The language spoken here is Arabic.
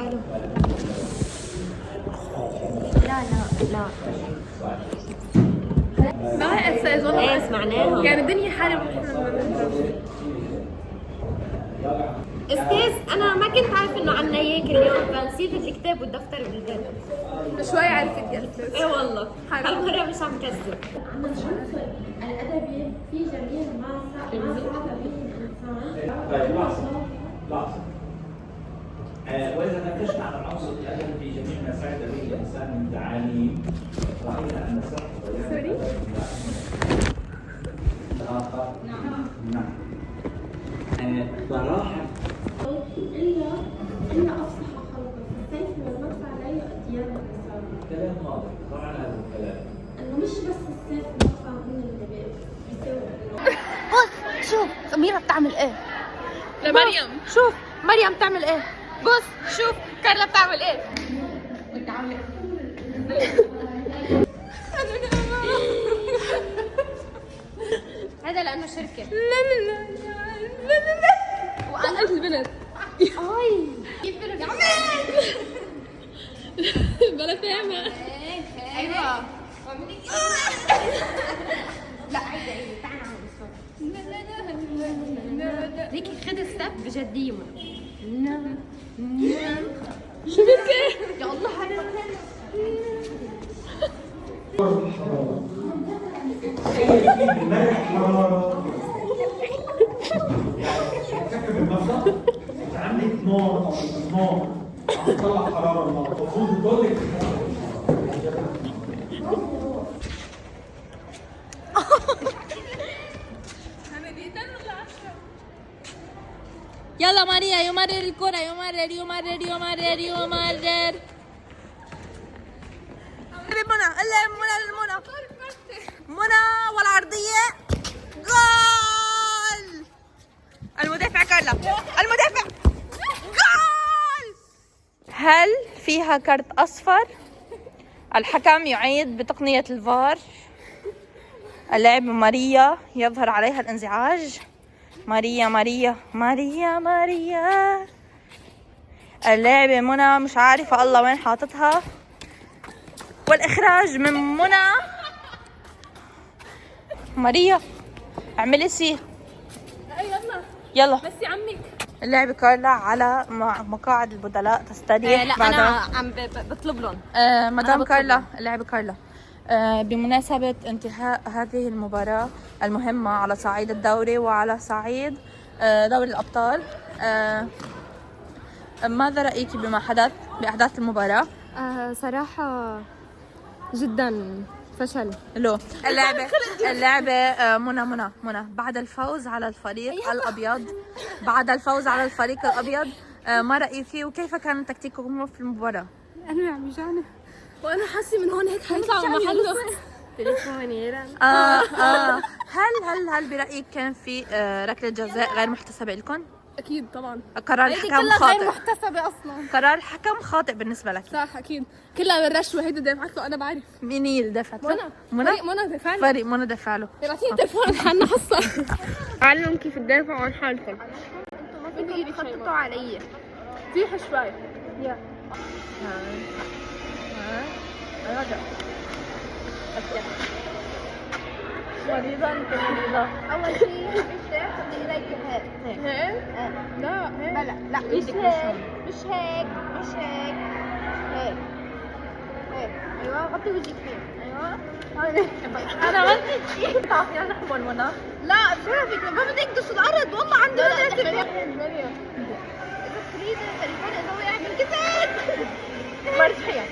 حلو. لا ما هي اساس والله. ايه سمعناها. يعني الدنيا حالة. استاذ انا ما كنت عارف انه عنا هيك اليوم، فنسيت الكتاب والدفتر بالبيت. شوي عرفت يا استاذ. ايه والله هالمرة مش عم كذب. الأدبي في جميع ما صعب به الإنسان. طيب لحظة. وإذا ناقشنا عن العنصر الأدبي في جميع ما سعد به الإنسان من تعاليم، رأينا أن سرح بيان الآخر نعم. براحة إلا أفصح خلقه السيف والمدفع لا يؤديان الإنسان. كلام واضح، طبعا هذا الكلام. إنه مش بس السيف والمدفع هم اللي بيسووا. بص شوف أميرة بتعمل ايه. لمريم. شوف مريم بتعمل ايه. بص شوف كارلا بتعمل ايه. هذا لأنه شركة. لا وأنا البنت. اي بلا فاهمة. ايوه لا عادي تعال نعمل ليكي خدي ستيب بجدية. شو بدك؟ يا الله هذا تخيل فيه بملح حرارة. يعني تفكر بالمبدأ انت عندك نار او نار عم تطلع حرارة النار، المفروض تضلك يلا ماريا يمرر الكرة يمرر منى والعرضية جول. المدافع كارلا المدافع جول. هل فيها كرت أصفر؟ الحكم يعيد بتقنية الفار. اللاعب ماريا يظهر عليها الانزعاج. ماريا اللاعبة منى مش عارفة الله وين حاطتها، والإخراج من منى. ماريا اعملي سي. يلا بس يا عمي اللعبة كارلا على مقاعد البدلاء تستريح. لا انا عم بطلب لهم. مدام كارلا اللعبة كارلا بمناسبة انتهاء هذه المباراة المهمة على صعيد الدوري وعلى صعيد دوري الأبطال، ماذا رأيك بما حدث بأحداث المباراة؟ صراحة جدا فشل. لو اللعبة منى بعد الفوز على الفريق الأبيض ما رأيك وكيف كان تكتيككم في المباراة؟ انا عم يجعني وانا حاسه من هون هيك حيطلع محله. تليفوني يرن. هل برأيك كان في ركلة جزاء غير محتسبة لكم؟ اكيد طبعا. قرار الحكم خاطئ. غير محتسبة اصلا. قرار الحكم خاطئ بالنسبة لك. صح اكيد كلها بالرشوه. هيدا دافعت له انا بعرف. مين هي اللي دفعت له؟ منى دافع له. فريق منى دفع له. اعطيني تليفونك حنا حصه. علمهم كيف تدافعوا عن حالكم. انتوا ما خططوا علي. زيح شوي. يا رجع. مريضة انت مريضة. اول شيء افتح خلي ايديك هيك. هيك؟ لا هيك. لا مش هيك هيك. ايوه غطي وجهك فيه. ايوه انا عملت شيء. تعطينا نحمل منى. لا بشرفك ما بدك تدوس الارض والله عندي مدرسة. مريم اذا تريد تليفون اسوي اعمل كتاب. مرجحية